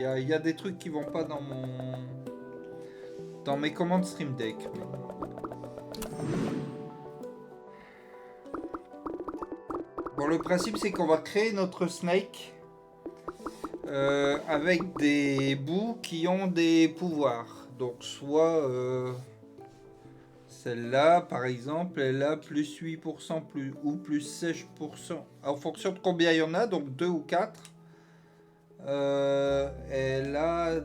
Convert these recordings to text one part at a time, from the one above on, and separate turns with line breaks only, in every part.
Il y a des trucs qui vont pas dans mes commandes Stream Deck. Bon, le principe c'est qu'on va créer notre snake avec des bouts qui ont des pouvoirs. Donc soit celle-là par exemple, elle a plus 8% plus, ou plus 16% en fonction de combien il y en a, donc 2 ou 4. Elle a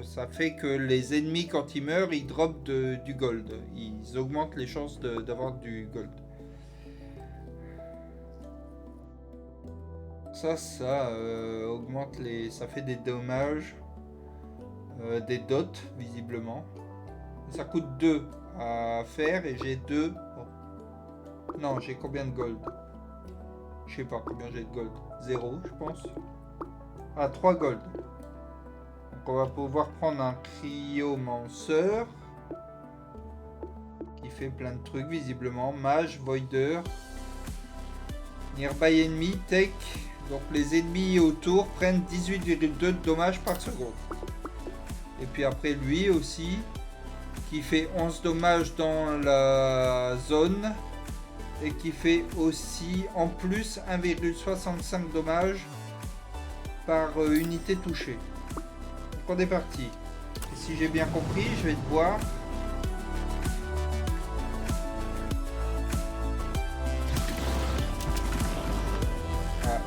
ça fait que les ennemis quand ils meurent ils dropent du gold, ils augmentent les chances d'avoir du gold. Ça augmente ça fait des dommages, des dots visiblement. Ça coûte 2 à faire et j'ai 2. Oh. Non, j'ai combien de gold? Je sais pas combien j'ai de gold. 0 je pense. Ah, 3 gold. Donc on va pouvoir prendre un cryomanceur qui fait plein de trucs visiblement. Mage, voider, nearby enemy, tech. Donc les ennemis autour prennent 18,2 de dommages par seconde. Et puis après lui aussi, qui fait 11 dommages dans la zone. Et qui fait aussi en plus 1,65 dommages par unité touchée. Donc on est parti. Et si j'ai bien compris, je vais te voir.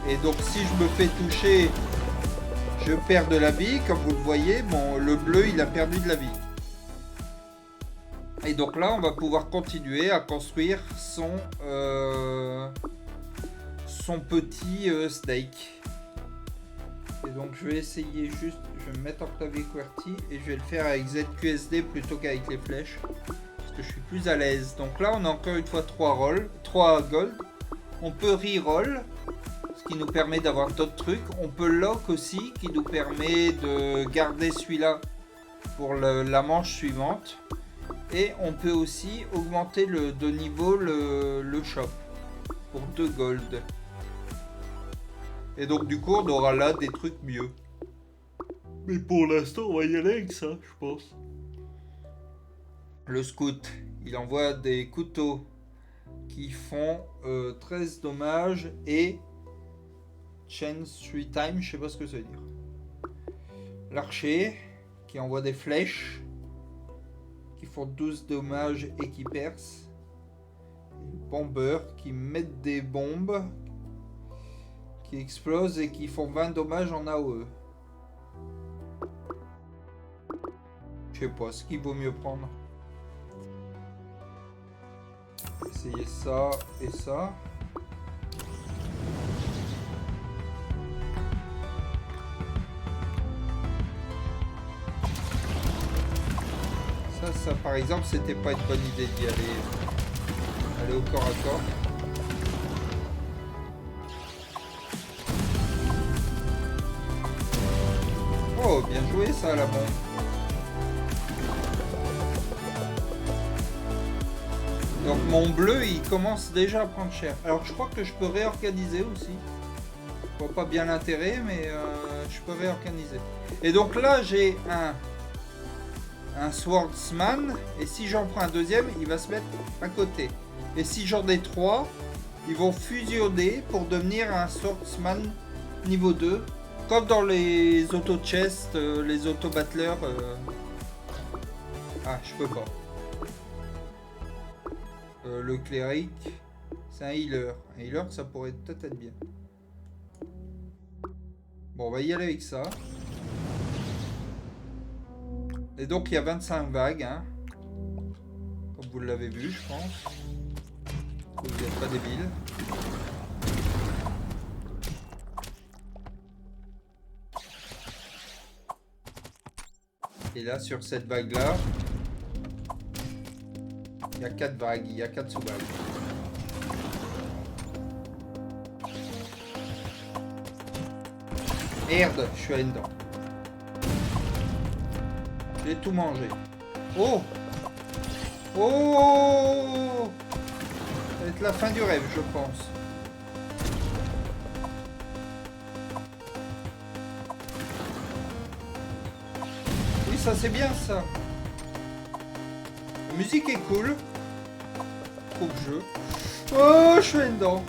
Et donc si je me fais toucher, je perds de la vie. Comme vous le voyez, bon, le bleu il a perdu de la vie. Et donc là on va pouvoir continuer à construire son petit snake. Et donc je vais essayer juste, je vais me mettre en clavier QWERTY et je vais le faire avec ZQSD plutôt qu'avec les flèches. Parce que je suis plus à l'aise. Donc là on a encore une fois 3 gold. On peut reroll, ce qui nous permet d'avoir d'autres trucs. On peut lock aussi, qui nous permet de garder celui-là pour la manche suivante. Et on peut aussi augmenter de niveau le shop pour 2 gold. Et donc du coup on aura là des trucs mieux. Mais pour l'instant on va y aller avec ça, je pense. Le scout, il envoie des couteaux qui font 13 dommages et chain 3 times, je sais pas ce que ça veut dire. L'archer qui envoie des flèches qui font 12 dommages et qui percent. Le bomber qui met des bombes qui explosent et qui font 20 dommages en AOE. Je sais pas ce qu'il vaut mieux prendre. Essayer ça et ça. Ça par exemple c'était pas une bonne idée d'y aller au corps à corps. Oh, bien joué ça la bombe. Donc mon bleu il commence déjà à prendre cher. Alors je crois que je peux réorganiser aussi. Je vois pas bien l'intérêt mais je peux réorganiser. Et donc là j'ai un swordsman et si j'en prends un deuxième il va se mettre à côté. Et si j'en ai 3 ils vont fusionner pour devenir un swordsman niveau 2. Comme dans les auto-chests, les auto-battlers. Ah, je peux pas. Le cléric, c'est un healer. Un healer, ça pourrait peut-être être bien. Bon, on va y aller avec ça. Et donc, il y a 25 vagues. Hein. Comme vous l'avez vu, je pense. Vous n'êtes pas débile. Et là, sur cette vague-là, il y a 4 vagues, il y a 4 sous-vagues. Merde, je suis allé dedans. J'ai tout mangé. Oh! Oh! Ça va être la fin du rêve, je pense. ça c'est bien ça. La musique est cool. Trop le jeu. Oh, je suis dedans.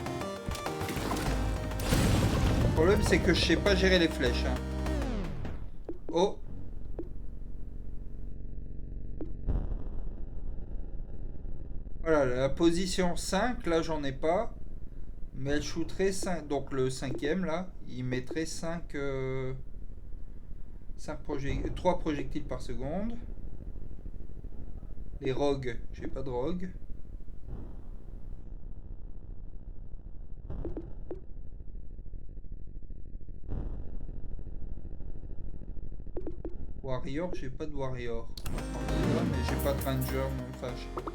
Le problème c'est que je sais pas gérer les flèches. Hein. Oh. Voilà, la position 5, là j'en ai pas. Mais elle shooterait 5. Donc le cinquième là, il mettrait 5... 3 projectiles par seconde. Les rogues, j'ai pas de rogue. Warrior, j'ai pas de warrior. Mais j'ai pas de ranger, enfin je sais pas quoi.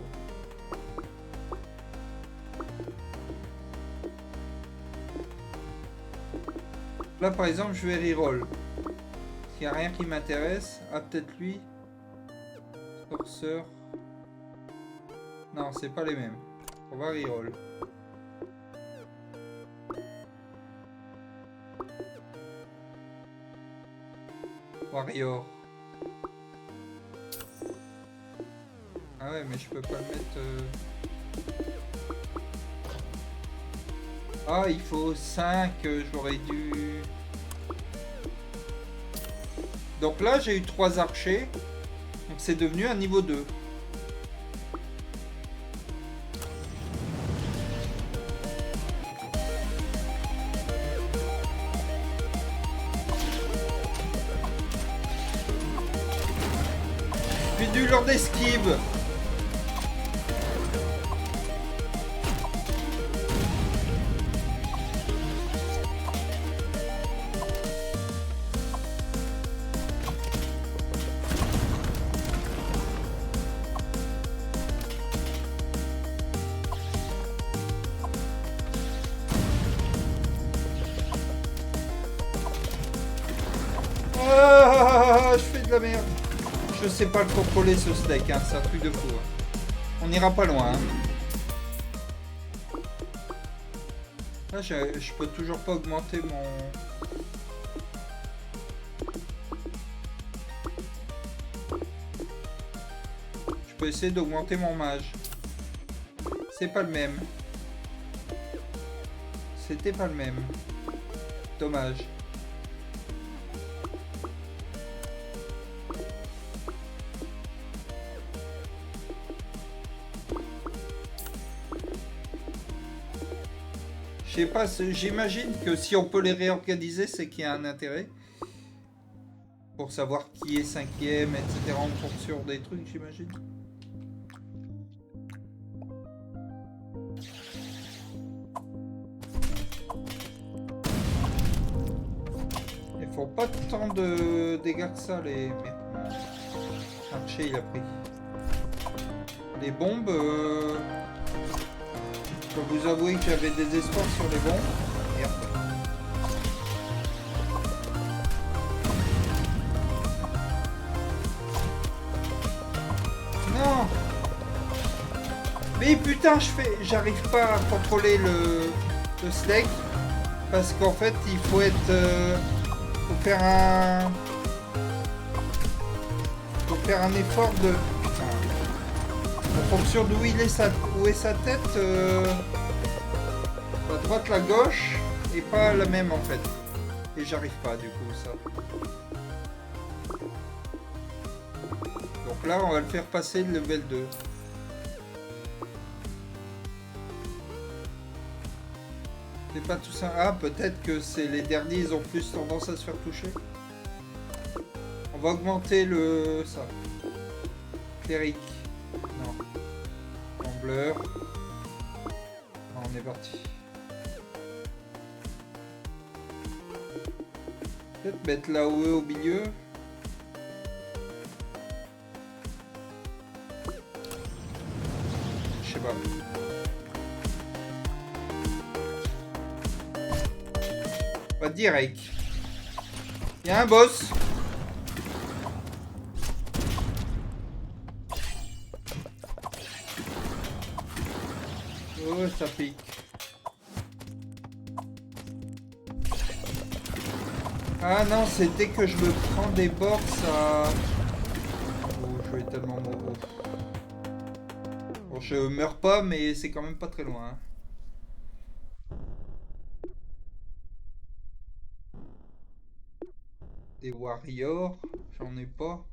Là par exemple je vais reroll. S'il n'y a rien qui m'intéresse, ah peut-être lui. Forceur. Non, c'est pas les mêmes. On va reroll. Warrior. Ah ouais, mais je peux pas le mettre... Ah, il faut 5, j'aurais dû... Donc là, j'ai eu 3 archers. Donc c'est devenu un niveau 2. Puis du lord d'esquive. Je fais de la merde. Je sais pas le contrôler ce steak, hein. C'est un truc de fou. Hein. On n'ira pas loin. Hein. Là, je peux toujours pas augmenter mon... Je peux essayer d'augmenter mon mage. C'est pas le même. C'était pas le même. Dommage. Je sais pas, j'imagine que si on peut les réorganiser, c'est qu'il y a un intérêt. Pour savoir qui est 5e, etc. en fonction des trucs, j'imagine. Ils font pas tant de dégâts que ça, les... Merde. Archer, il a pris. Les bombes... Je peux vous avouer que j'avais des espoirs sur les bombes. Merde. Non. Mais putain, j'arrive pas à contrôler le steak. Parce qu'en fait, il faut être... faut faire un... Faut faire un effort de... En fonction d'où où est sa tête, la droite, la gauche, et pas la même en fait. Et j'arrive pas du coup ça. Donc là on va le faire passer le level 2. C'est pas tout ça. Ah peut-être que c'est les derniers, ils ont plus tendance à se faire toucher. On va augmenter le... ça. Cléric. Non. Trembleur. On est parti. Peut-être mettre là haut au milieu. Je sais pas. On va direct. Il y a un boss. Oh, ça pique. Ah non, c'est dès que je me prends des bords, ça... je vais tellement mourir. Bon, je meurs pas, mais c'est quand même pas très loin. Hein. Des warriors, j'en ai pas.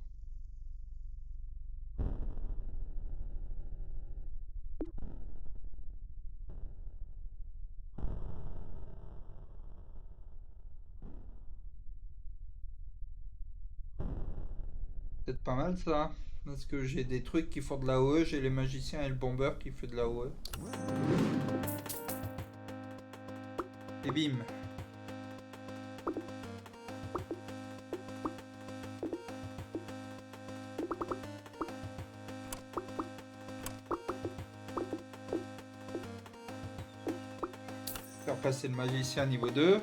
Peut-être pas mal ça. Parce que j'ai des trucs qui font de la l'AOE, j'ai les magiciens et le bomber qui fait de la l'AOE. Et bim. Faire passer le magicien niveau 2.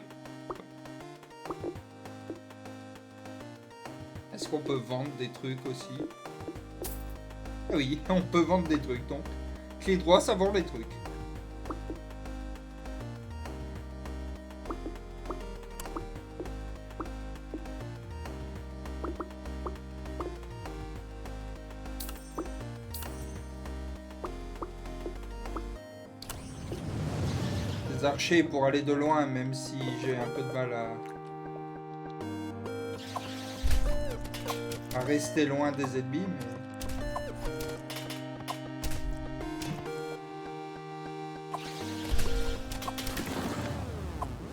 Est-ce qu'on peut vendre des trucs aussi? Ah oui, on peut vendre des trucs donc. Clé droit, ça vend des trucs. Des archers pour aller de loin, même si j'ai un peu de mal à rester loin des ennemis, mais...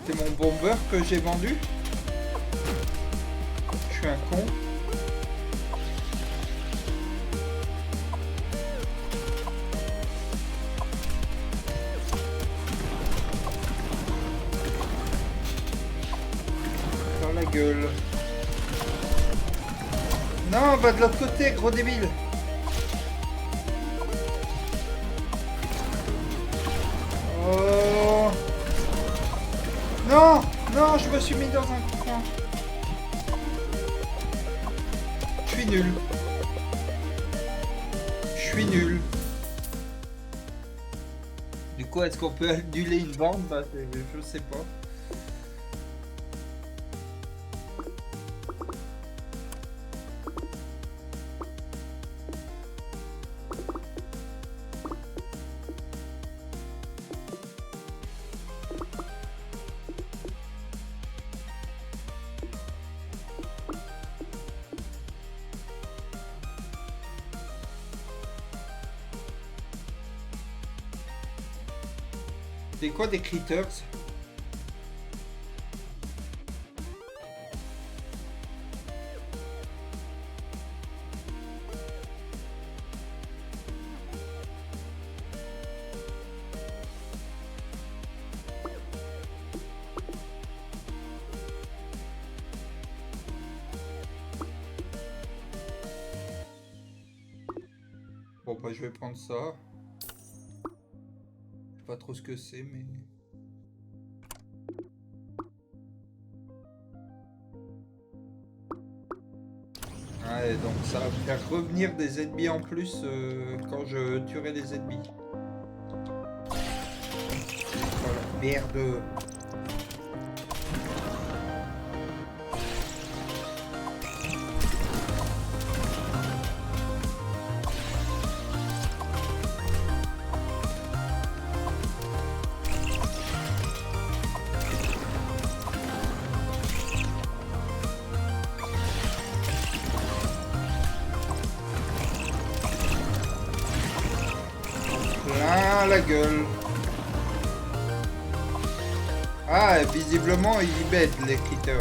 C'est mon bomber que j'ai vendu. Je suis un con. Dans la gueule. Non, va de l'autre côté, gros débile. Oh. Non, non, je me suis mis dans un coin. Je suis nul. Je suis nul. Du coup, est-ce qu'on peut annuler une vente? Bah, je sais pas. C'est quoi des critters? Bon bah je vais prendre ça. Je sais pas trop ce que c'est mais... Ouais, donc ça va faire revenir des ennemis en plus quand je tuerai les ennemis. Voilà, merde. Plein la gueule. Ah, visiblement ils bêtent les critters.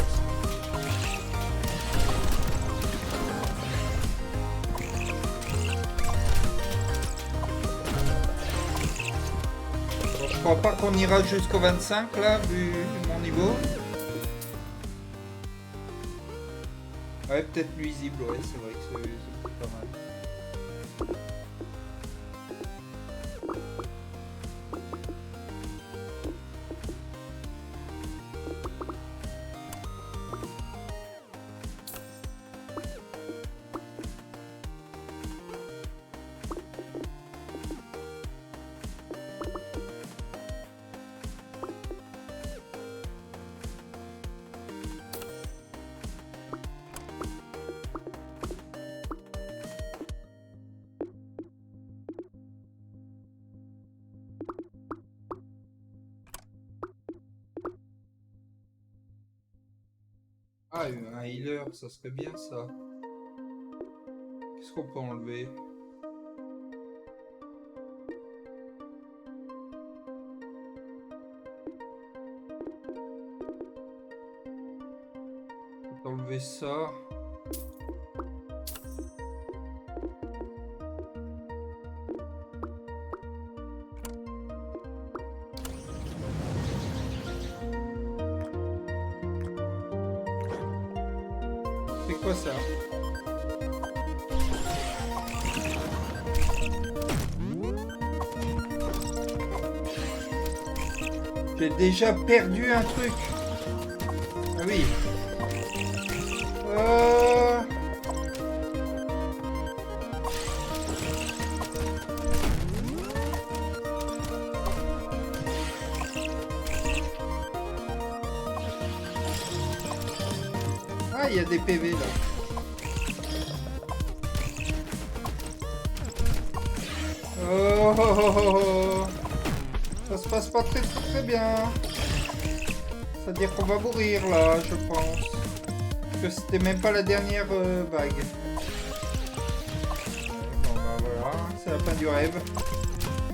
Je crois pas qu'on ira jusqu'au 25 là, vu mon niveau. Ouais, peut-être nuisible, ouais, c'est vrai que c'est pas mal. Ah, un healer, ça serait bien ça. Qu'est-ce qu'on peut enlever? On peut enlever ça. C'est quoi ça? J'ai déjà perdu un truc. Ah oui. Ah, il y a des PV là. Oh, ça se passe pas très bien. C'est-à-dire qu'on va mourir là, je pense. Parce que c'était même pas la dernière vague. Bon bah voilà, c'est la fin du rêve.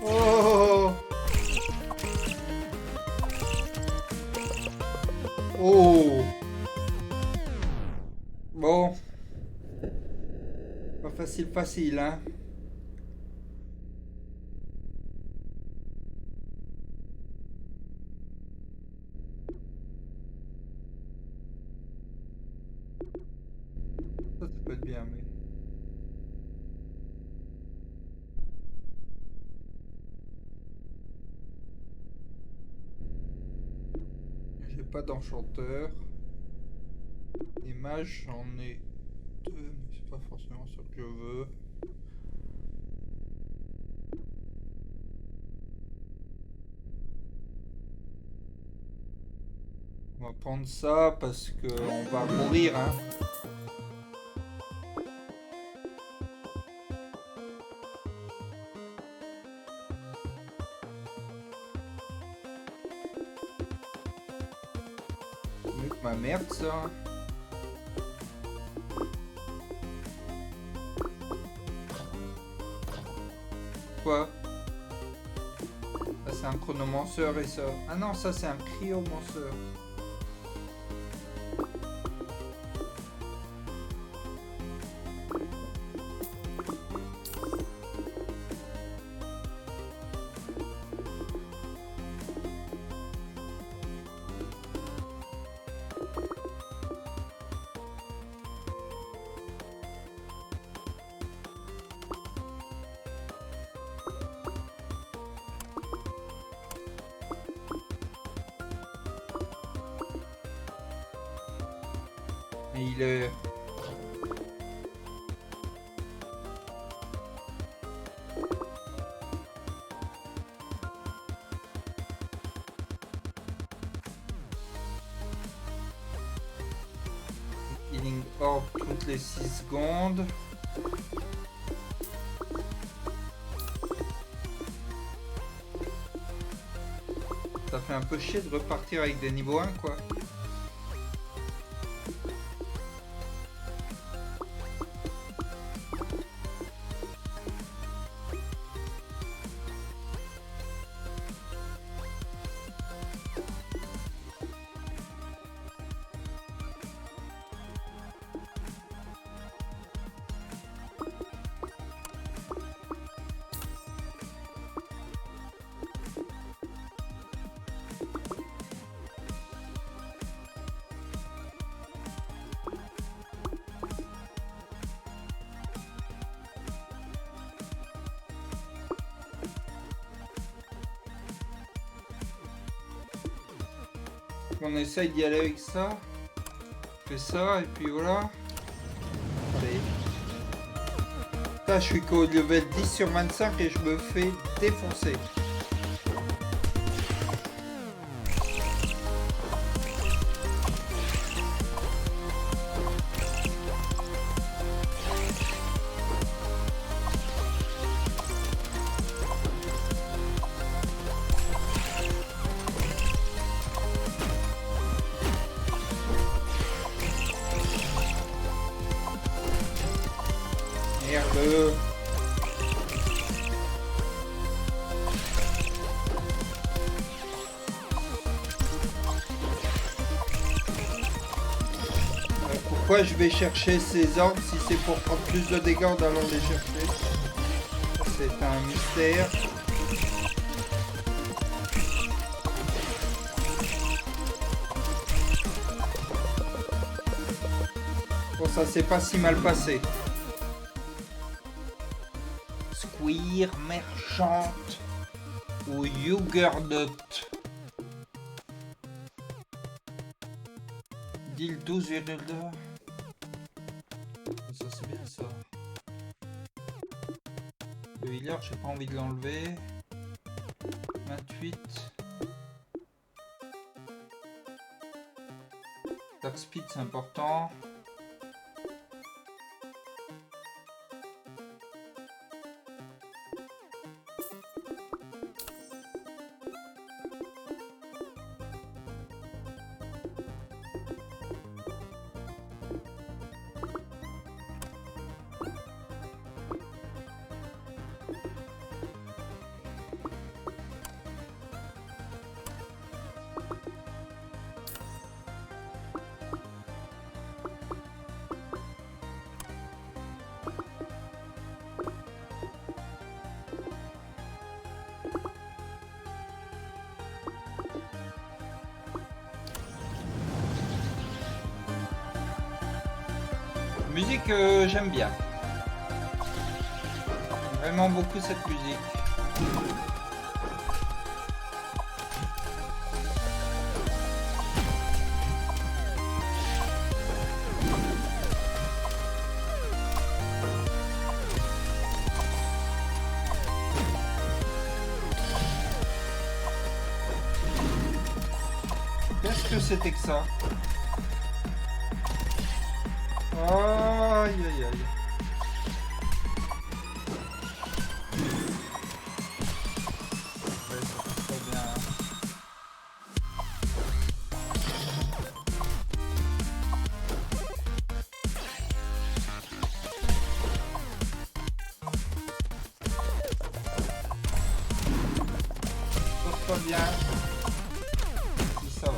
Oh. Oh. Bon. Pas facile, hein. Ça peut être bien, mais... J'ai pas d'enchanteur. Les mages, j'en ai deux, mais c'est pas forcément ce que je veux. On va prendre ça parce que on va mourir, hein. Mieux que ma merde, ça. Quoi? Ça c'est un chronomanceur et ça. Ah non, ça c'est un cryomanceur. Et il est... Healing Orb toutes les 6 secondes. Ça fait un peu chier de repartir avec des niveaux 1 quoi. On essaye d'y aller avec ça. Je fais ça et puis voilà. Allez. Là je suis qu'au level 10 sur 25 et je me fais défoncer. Merde. Pourquoi je vais chercher ces orbes si c'est pour prendre plus de dégâts en allant les chercher? C'est un mystère. Bon, ça s'est pas si mal passé. Squire merchante ou Juggernaut. Deal 12,2. Ça c'est bien ça. Le healer, j'ai pas envie de l'enlever. 28. Dark speed c'est important. Musique, j'aime bien. Vraiment beaucoup cette musique. Qu'est-ce que c'était que ça? Aïe aïe aïe. Ouais, ça passe pas bien. Ça passe pas bien. Si ça va.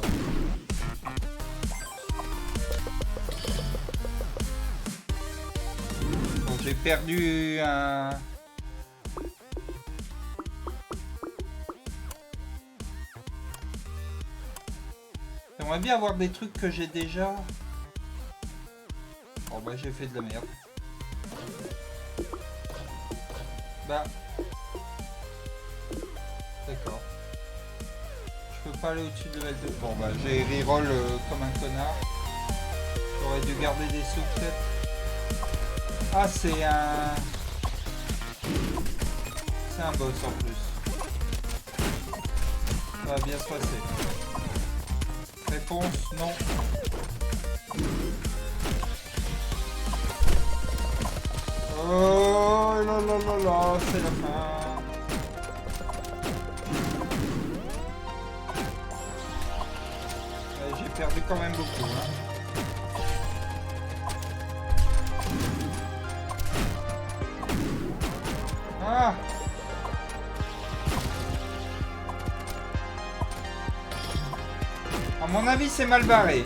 J'ai perdu un... J'aimerais bien avoir des trucs que j'ai déjà. Bon bah j'ai fait de la merde. Bah... D'accord. Je peux pas aller au-dessus de level 2. Bon bah j'ai reroll comme un connard. J'aurais dû garder des sous peut-être. Ah c'est un... C'est un boss en plus. Ça va bien se passer. Réponse non. Oh là là là là, c'est la fin. J'ai perdu quand même beaucoup. Hein. Ah! À mon avis, c'est mal barré.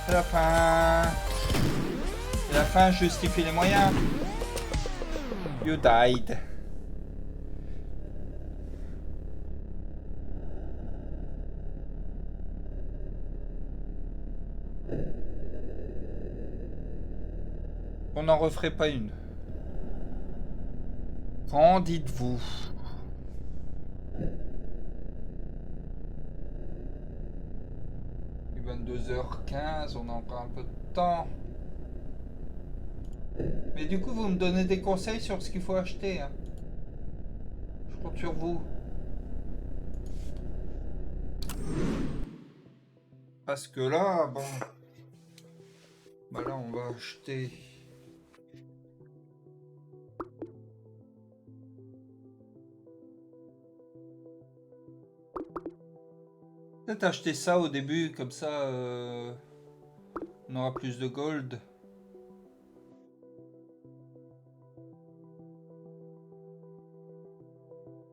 C'est la fin. Et la fin justifie les moyens. You died. On n'en referait pas une. Qu'en dites-vous? Il est 22h15, on a encore un peu de temps. Mais du coup, vous me donnez des conseils sur ce qu'il faut acheter. Hein. Je compte sur vous. Parce que là, bon... Bah là, on va acheter... Peut-être acheter ça au début, comme ça on aura plus de gold.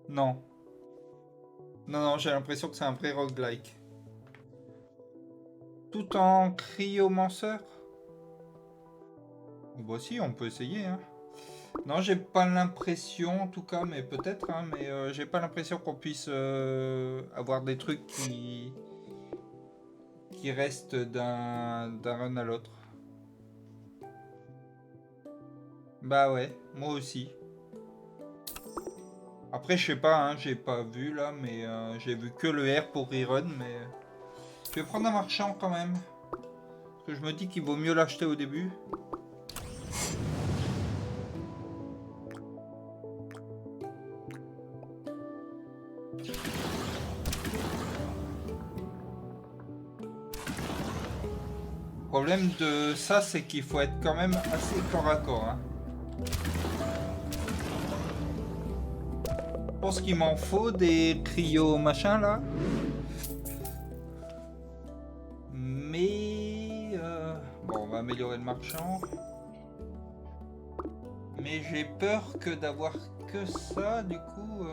Non. Non, non, j'ai l'impression que c'est un vrai roguelike. Tout en cryomanceur? Bon, si, on peut essayer, hein. Non, j'ai pas l'impression, en tout cas, mais peut-être, hein, mais j'ai pas l'impression qu'on puisse avoir des trucs qui restent d'un run à l'autre. Bah ouais, moi aussi. Après, je sais pas, hein, j'ai pas vu là, mais j'ai vu que le R pour rerun, mais je vais prendre un marchand quand même. Parce que je me dis qu'il vaut mieux l'acheter au début. Le problème de ça, c'est qu'il faut être quand même assez corps à corps, hein. Je pense qu'il m'en faut des cryo machin là. Mais bon, on va améliorer le marchand. Mais j'ai peur que d'avoir que ça, du coup.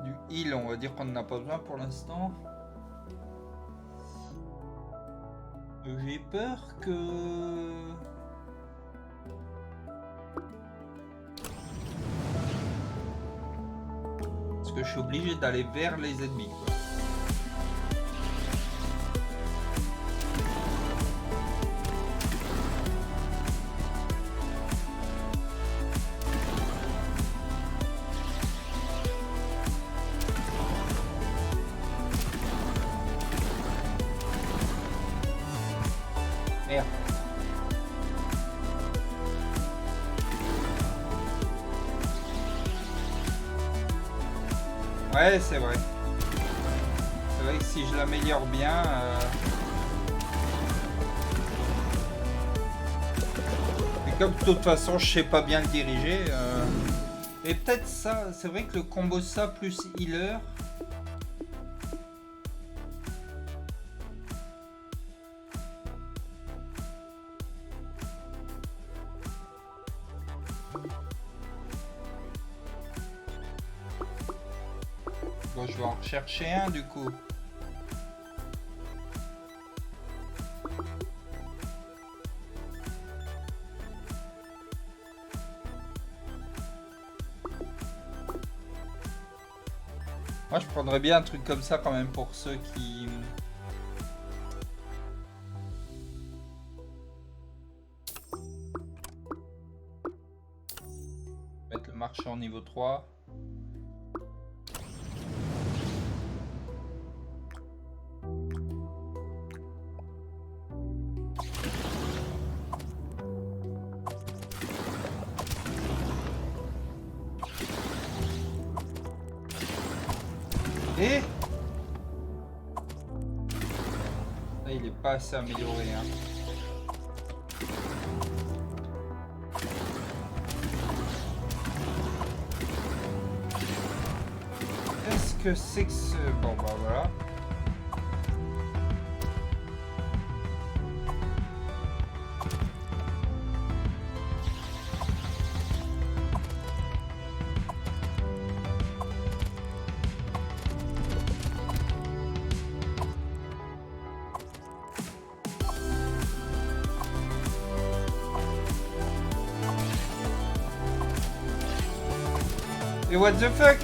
Du heal, on va dire qu'on n'en a pas besoin pour l'instant. J'ai peur que. Parce que je suis obligé d'aller vers les ennemis, quoi. Merde. Ouais, c'est vrai. C'est vrai que si je l'améliore bien... Mais comme de toute façon, je sais pas bien le diriger... Et peut-être ça, c'est vrai que le combo ça plus healer... Bon, je vais en rechercher un du coup. Moi, je prendrais bien un truc comme ça quand même pour ceux qui... Mettre le marchand niveau 3. Et... Là, il est pas assez amélioré, hein. Qu'est-ce que c'est que ce... Bon, bah voilà. Et what the fuck?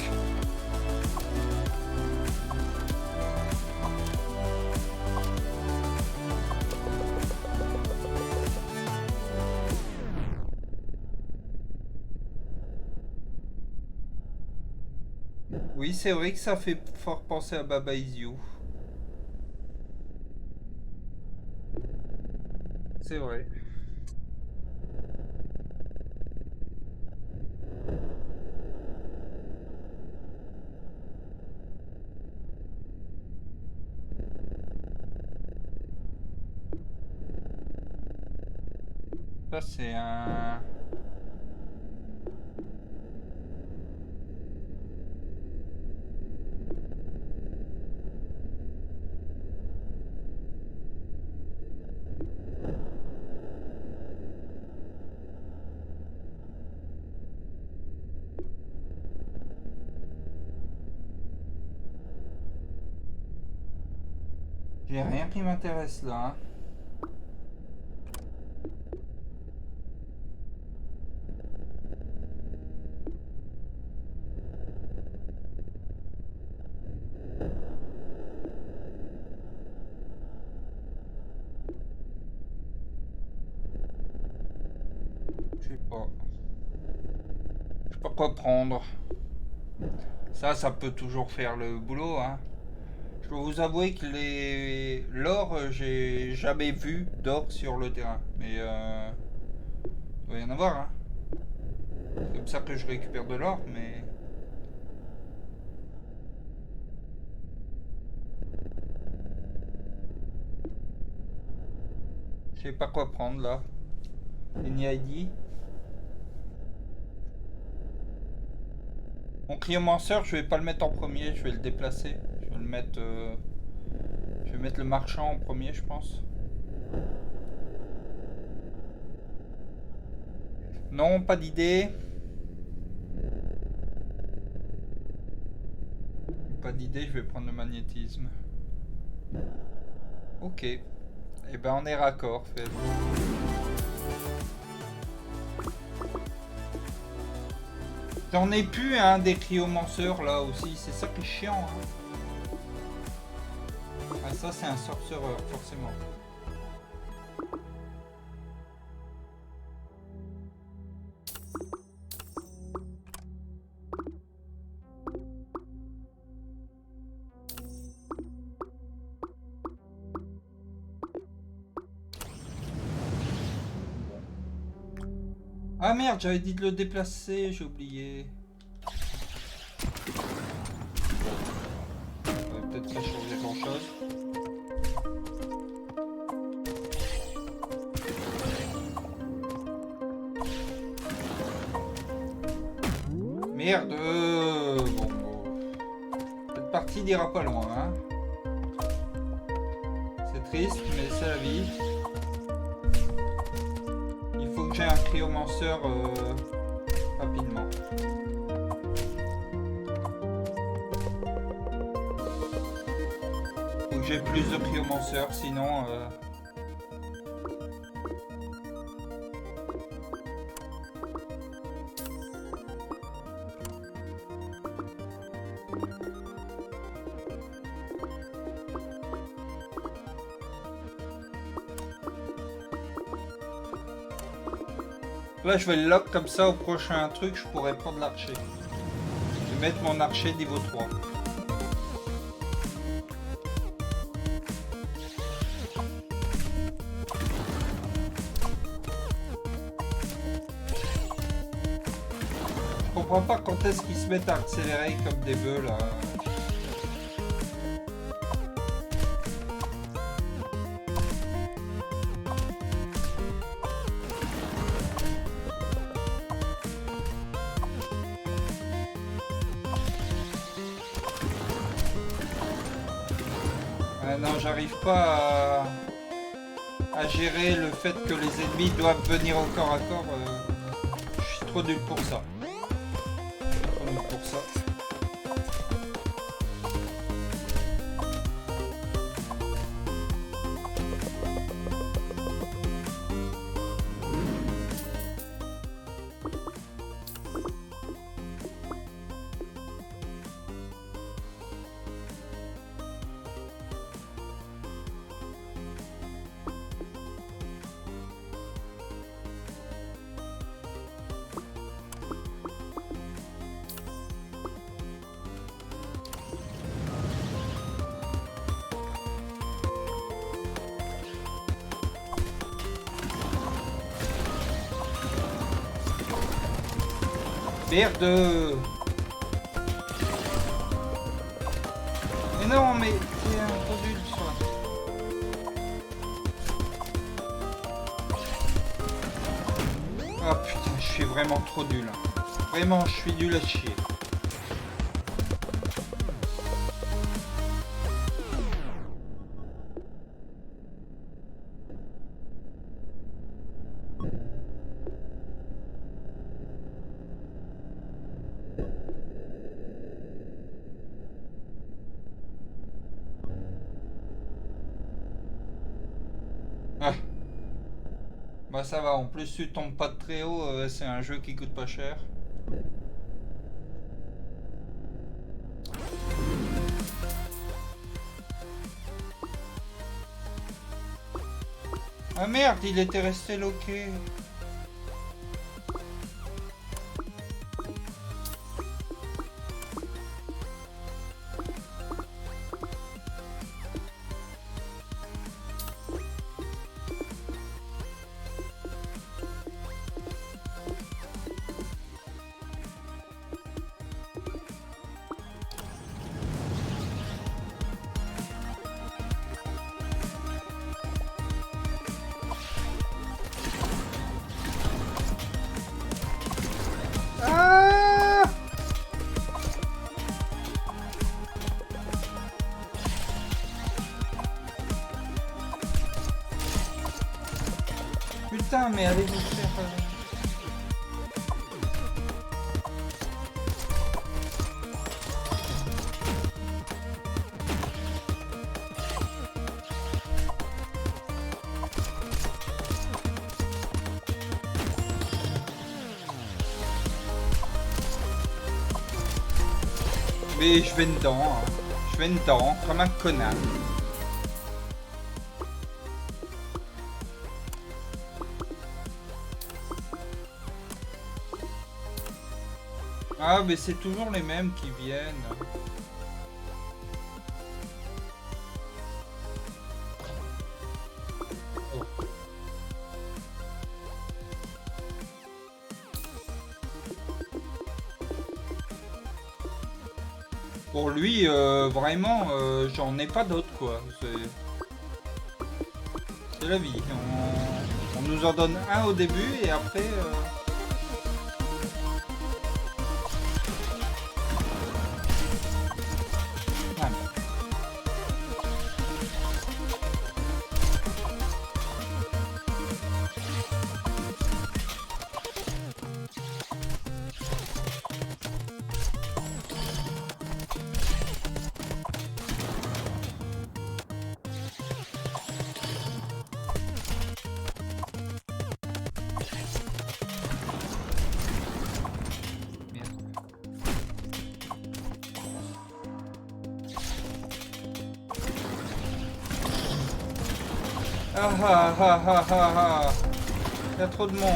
Oui, c'est vrai que ça fait fort penser à Baba Is You. C'est vrai. Ça, c'est un... J'ai rien qui m'intéresse là. Hein. Je sais pas. Je sais pas quoi prendre. Ça peut toujours faire le boulot. Hein. Je dois vous avouer que l'or, j'ai jamais vu d'or sur le terrain. Mais il doit y en avoir. Hein. C'est comme ça que je récupère de l'or, mais... Je sais pas quoi prendre là. Any ID. Mon cryomanceur, je vais pas le mettre en premier, je vais le déplacer. Je vais le mettre... Je vais mettre le marchand en premier, je pense. Non, pas d'idée. Pas d'idée, je vais prendre le magnétisme. Ok. Eh ben on est raccord, fait. J'en ai plus un des cryomanceurs là aussi, c'est ça qui est chiant. Hein. Ah ça c'est un sorcereur, forcément. Ah merde, j'avais dit de le déplacer, j'ai oublié. Peut-être pas changer grand chose. Merde. Bon. Cette partie n'ira pas loin. Hein. C'est triste, mais c'est la vie. Il faut que j'ai un cryomanceur rapidement. Faut que j'ai plus de cryomanceurs, sinon... Là, je vais le lock comme ça au prochain truc, je pourrais prendre l'archer. Je vais mettre mon archer niveau 3. Je comprends pas quand est-ce qu'ils se mettent à accélérer comme des bœufs là. Non, j'arrive pas à gérer le fait que les ennemis doivent venir au corps à corps. Je suis trop nul pour ça. Trop nul pour ça. Merde! Mais non, mais c'est un produit le soin. Oh putain, je suis vraiment trop nul. Vraiment, je suis nul à chier. Bah ça va, en plus tu tombes pas de très haut, c'est un jeu qui coûte pas cher. Ah merde, il était resté loqué. Ah! Putain, mais allez vous faire... Mais je vais dedans, hein. Je vais dedans, comme un connard. Ah, mais c'est toujours les mêmes qui viennent. Oh. Pour lui, vraiment, j'en ai pas d'autres, quoi. C'est la vie. On nous en donne un au début et après... Ah ah ah ah ah ah. Il y a trop de monde.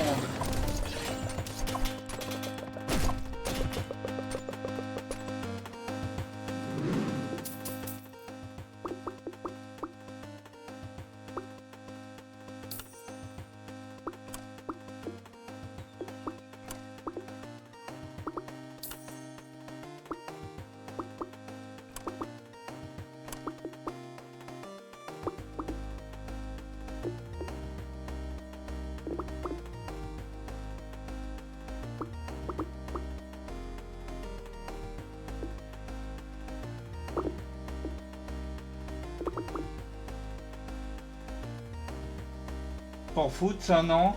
Pour foot, ça non.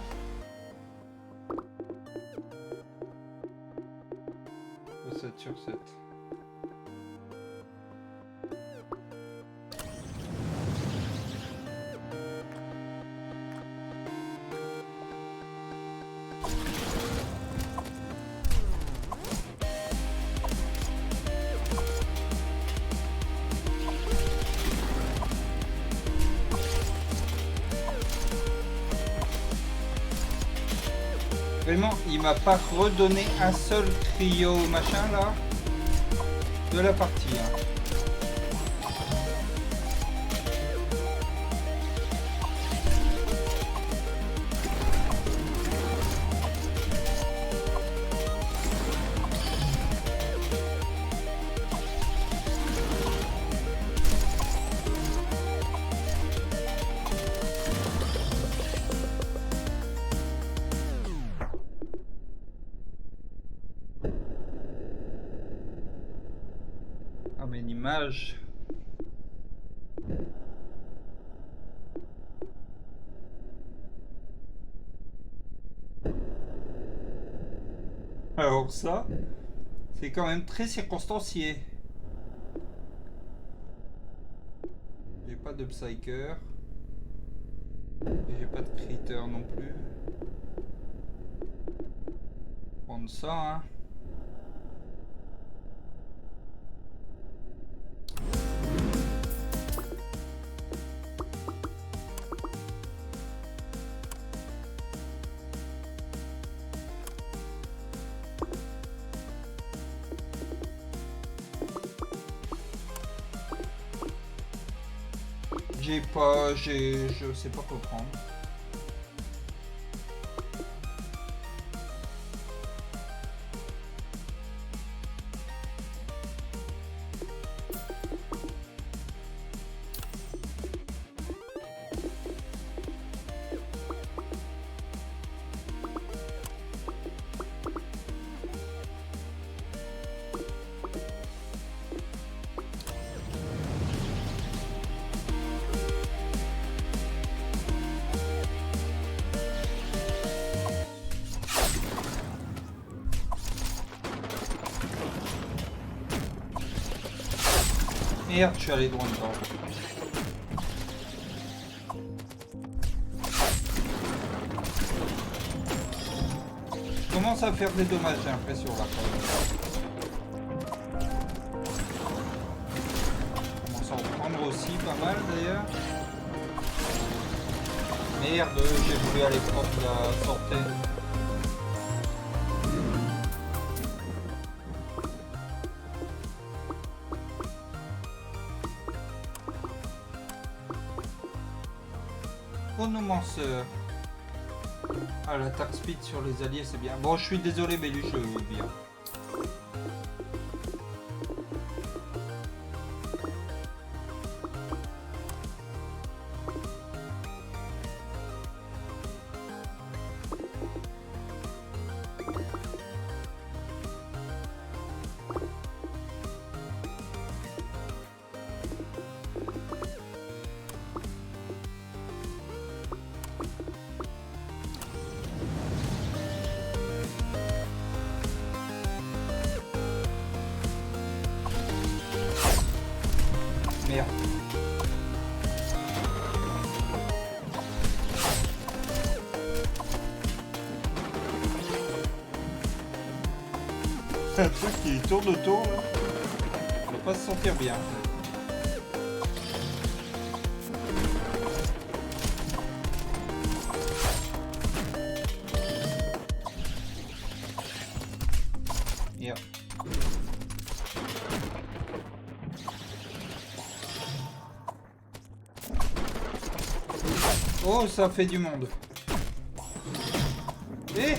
De 7 sur 7. Vraiment, il m'a pas redonné un seul cryo machin là de la partie. Hein. Ah mais une image. Alors ça, c'est quand même très circonstancié. J'ai pas de psyker. J'ai pas de critter non plus. Prendre ça, hein. Je sais pas quoi prendre. Merde, je suis allé droit dedans. Je commence à faire des dommages, j'ai l'impression là. Je commence à en prendre aussi pas mal d'ailleurs. Merde, j'ai voulu aller prendre la sortie. Chronomancer. Ah, l'attaque speed sur les alliés, c'est bien. Bon, je suis désolé, mais lui, je veux bien. Merde. C'est un truc qui tourne autour là. On va pas se sentir bien. Merde. Oh, ça fait du monde. Eh!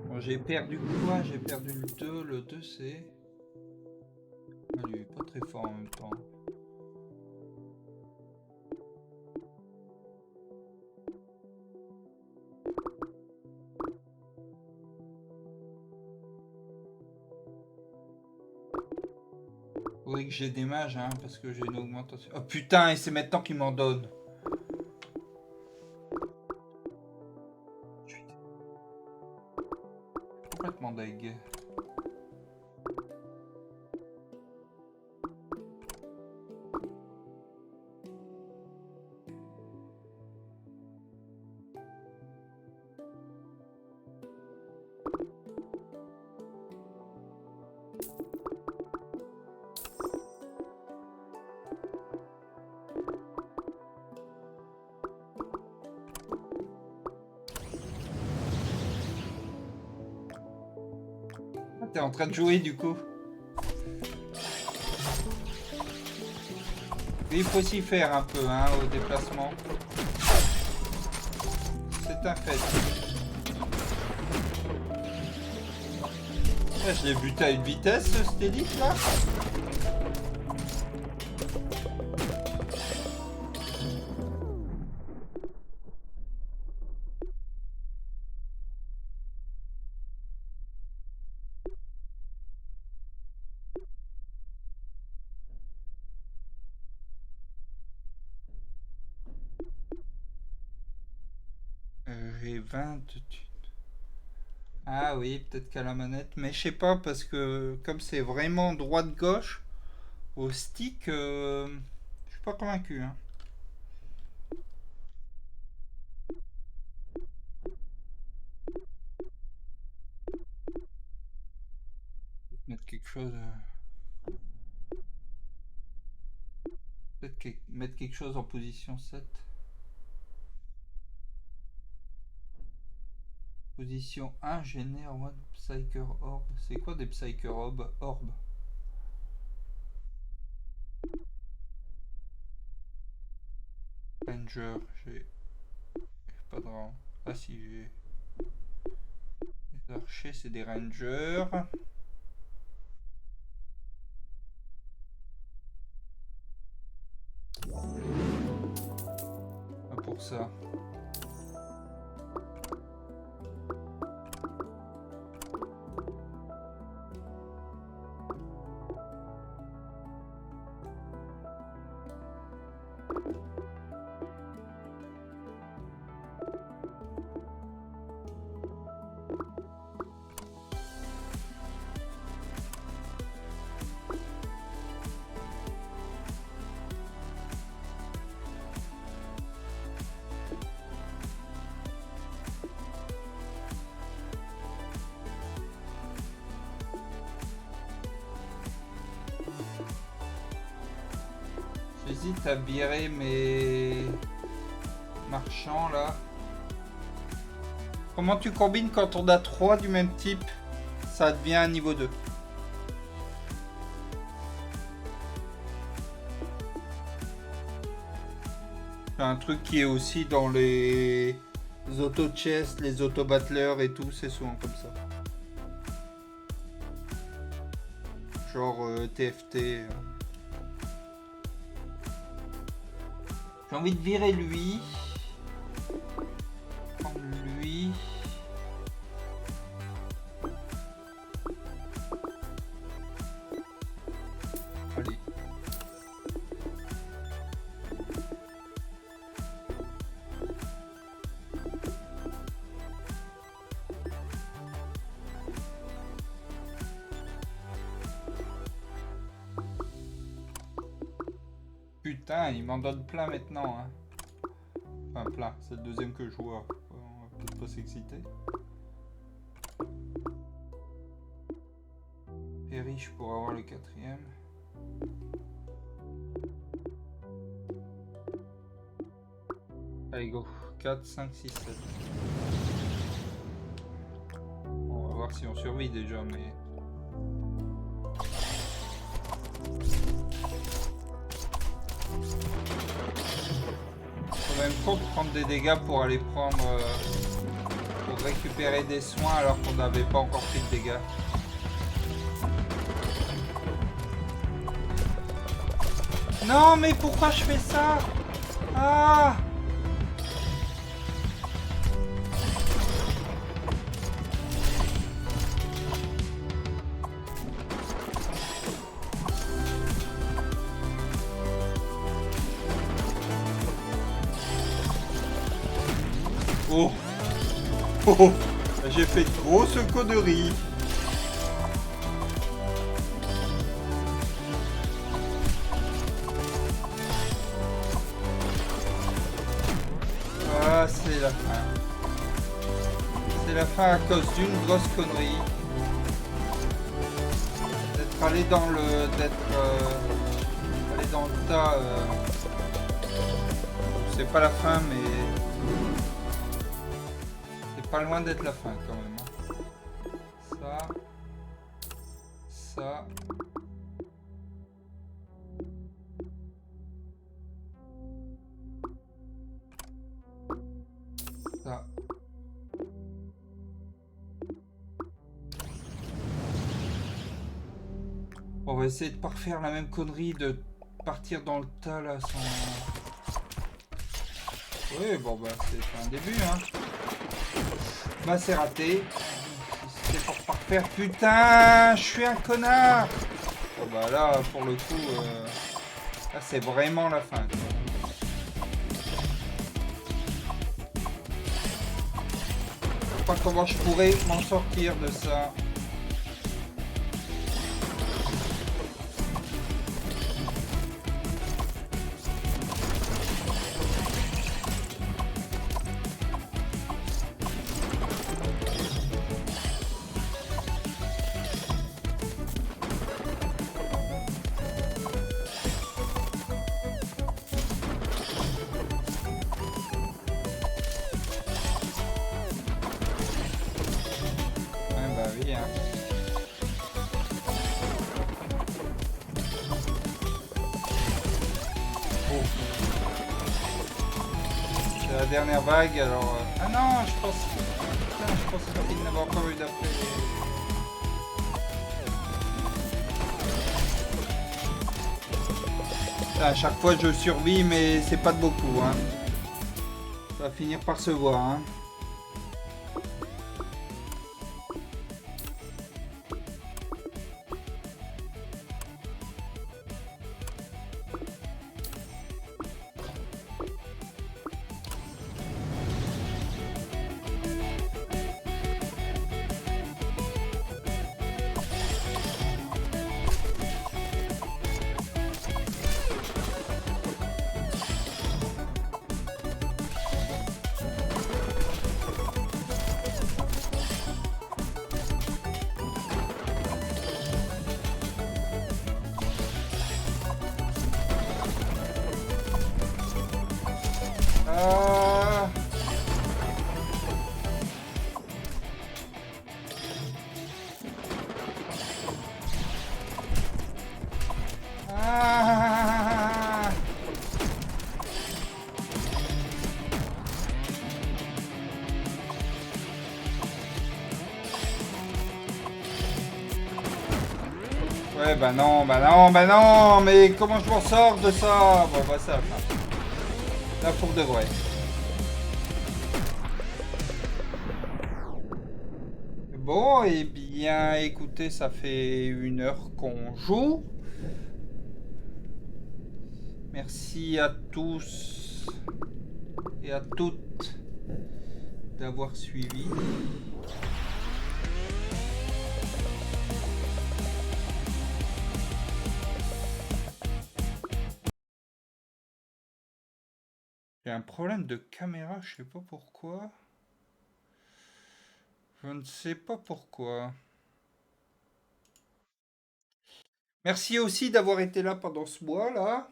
Bon, j'ai perdu quoi? J'ai perdu le 2. Le 2 c'est... Ah, lui, pas très fort en même temps. Oui, que j'ai des mages, hein, parce que j'ai une augmentation. Oh putain, et c'est maintenant qu'il m'en donne. Je suis complètement deg. T'es en train de jouer du coup. Il faut s'y faire un peu hein, au déplacement. C'est un fait. Ouais, je l'ai buté à une vitesse cet élite là. J'ai 20 de thunes. Ah oui, peut-être qu'à la manette, mais je sais pas parce que comme c'est vraiment droite-gauche, Au stick, je suis pas convaincu. Hein. Mettre quelque chose. Peut-être mettre quelque chose en position 7. Position 1, génère one Psyker Orb. C'est quoi des Psyker Orb? Ranger, j'ai pas de rang. Ah si, j'ai. Les archers, c'est des rangers. Ah, pour ça. J'hésite à virer mes marchands là. Comment tu combines quand on a 3 du même type? Ça devient un niveau 2. C'est un truc qui est aussi dans les auto-chess, les auto-battlers et tout, c'est souvent comme ça. Genre TFT. J'ai envie de virer lui. Prendre lui. Allez. Putain, il m'en donne plein maintenant. Hein. Enfin, plein. C'est le deuxième que je vois. On va peut-être pas s'exciter. Et riche pour avoir le quatrième. Allez, go. 4, 5, 6, 7. On va voir si on survit déjà, mais... Faut même trop prendre des dégâts pour aller prendre... pour récupérer des soins alors qu'on n'avait pas encore pris de dégâts. Non, mais pourquoi je fais ça? Ah! Oh! Oh! J'ai fait de grosses conneries. Ah, c'est la fin. C'est la fin à cause d'une grosse connerie. D'être allé dans le... allé dans le tas. C'est pas la fin, mais... C'est pas loin d'être la fin, quand même. Ça... Ça... Ça. On va essayer de pas refaire la même connerie de partir dans le tas là sans... Oui, bon bah c'est un début hein. Bah c'est raté. C'est pour pas refaire. Putain, je suis un connard. Bon bah là pour le coup, là c'est vraiment la fin. Je sais pas comment je pourrais m'en sortir de ça. rien. Oh. C'est la dernière vague, alors... Ah non, je pense... Putain, je pense qu'il n'y en avait encore une après. À chaque fois je survis, mais c'est pas de beaucoup, hein. Ça va finir par se voir, hein. Ah. Ah. Ouais, bah non, bah non, bah non, mais comment je m'en sors de ça? Bon, bah ça, là pour de vrai. Bon, et bien, écoutez, ça fait 1 heure qu'on joue. Merci à tous et à toutes d'avoir suivi. J'ai un problème de caméra, je sais pas pourquoi. Je ne sais pas pourquoi. Merci aussi d'avoir été là pendant ce mois-là.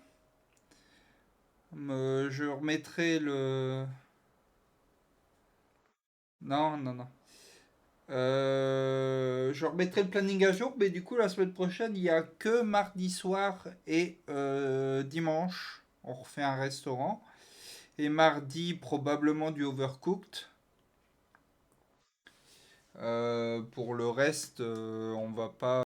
Je remettrai le... Non, non, non. Je remettrai le planning à jour, mais du coup, la semaine prochaine, il n'y a que mardi soir et dimanche. On refait un restaurant. Et mardi, probablement du overcooked. Pour le reste, on va pas